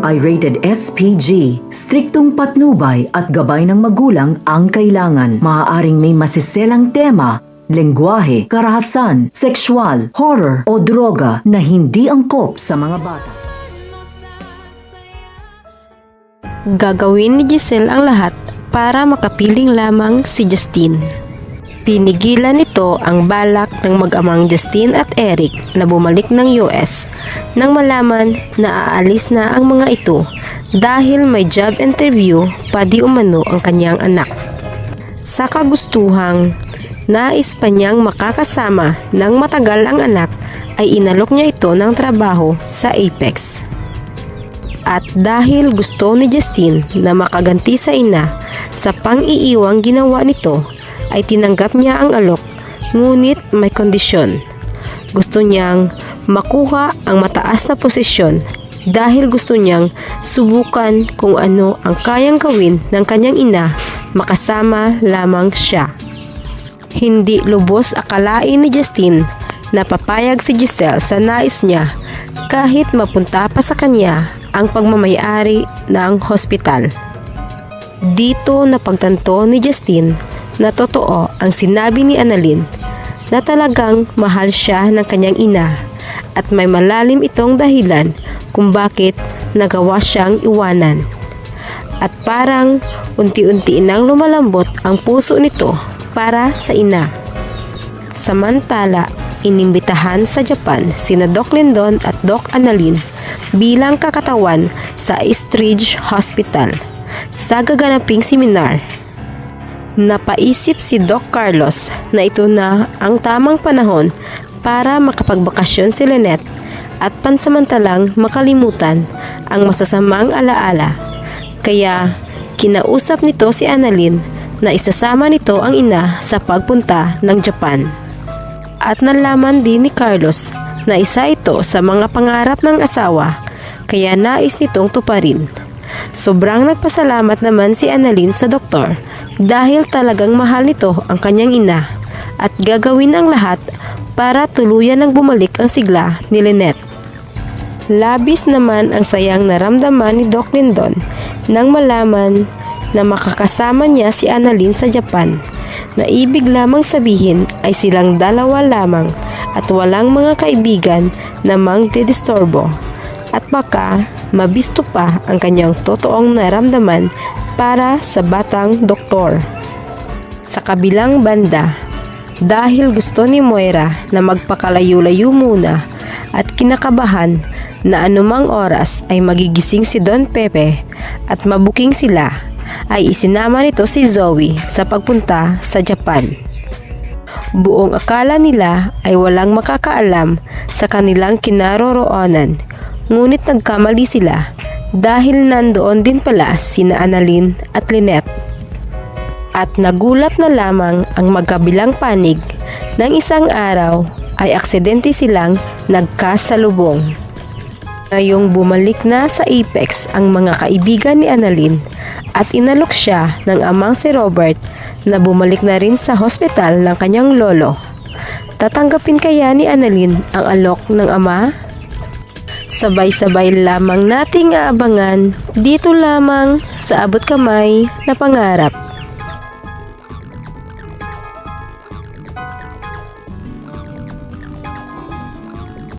ay rated SPG. Striktong patnubay at gabay ng magulang ang kailangan. Maaaring may masiselang tema, lengguwahe, karahasan, sexual, horror o droga na hindi angkop sa mga bata. Gagawin ni Giselle ang lahat para makapiling lamang si Justine. Pinigilan nito ang balak ng mag-amang Justine at Eric na bumalik ng US nang malaman na aalis na ang mga ito dahil may job interview pa di umano ang kanyang anak. Sa kagustuhang nais pa niyang makakasama ng matagal ang anak ay inalok niya ito ng trabaho sa Apex. At dahil gusto ni Justine na makaganti sa ina sa pang-iiwang ginawa nito, ay tinanggap niya ang alok, ngunit may kondisyon. Gusto niyang makuha ang mataas na posisyon dahil gusto niyang subukan kung ano ang kayang gawin ng kanyang ina makasama lamang siya. Hindi lubos akalain ni Justine na papayag si Giselle sa nais niya kahit mapunta pa sa kanya ang pagmamayari ng hospital. Dito napagtanto ni Justine na totoo ang sinabi ni Annalyn na talagang mahal siya ng kanyang ina at may malalim itong dahilan kung bakit nagawa siyang iwanan. At parang unti-unti nang lumalambot ang puso nito para sa ina. Samantala, inimbitahan sa Japan sina Doc Lindon at Doc Annalyn bilang kakatawan sa Eastridge Hospital sa gaganaping seminar. Napaisip si Doc Carlos na ito na ang tamang panahon para makapagbakasyon si Lynette at pansamantalang makalimutan ang masasamang alaala. Kaya kinausap nito si Annalyn na isasama nito ang ina sa pagpunta ng Japan. At nalaman din ni Carlos na isa ito sa mga pangarap ng asawa, kaya nais nitong tuparin. Sobrang nagpasalamat naman si Annalyn sa doktor dahil talagang mahal nito ang kanyang ina at gagawin ang lahat para tuluyan ng bumalik ang sigla ni Lynette. Labis naman ang sayang naramdaman ni Doc Lindon nang malaman na makakasama niya si Annalyn sa Japan, na ibig lamang sabihin ay silang dalawa lamang at walang mga kaibigan na mang-didisturbo at baka mabisto pa ang kanyang totoong naramdaman para sa batang doktor. Sa kabilang banda, dahil gusto ni Moira na magpakalayo-layo muna at kinakabahan na anumang oras ay magigising si Don Pepe at mabuking sila, ay isinama nito si Zoe sa pagpunta sa Japan. Buong akala nila ay walang makakaalam sa kanilang kinaroroonan, ngunit nagkamali sila dahil nandoon din pala sina Annalyn at Lynette. At nagulat na lamang ang magkabilang panig ng isang araw ay aksidente silang nagkasalubong. Ngayong bumalik na sa Apex ang mga kaibigan ni Annalyn at inalok siya ng amang si Robert na bumalik na rin sa hospital ng kanyang lolo. Tatanggapin kaya ni Annalyn ang alok ng ama? Sabay-sabay lamang nating aabangan dito lamang sa Abot Kamay na Pangarap.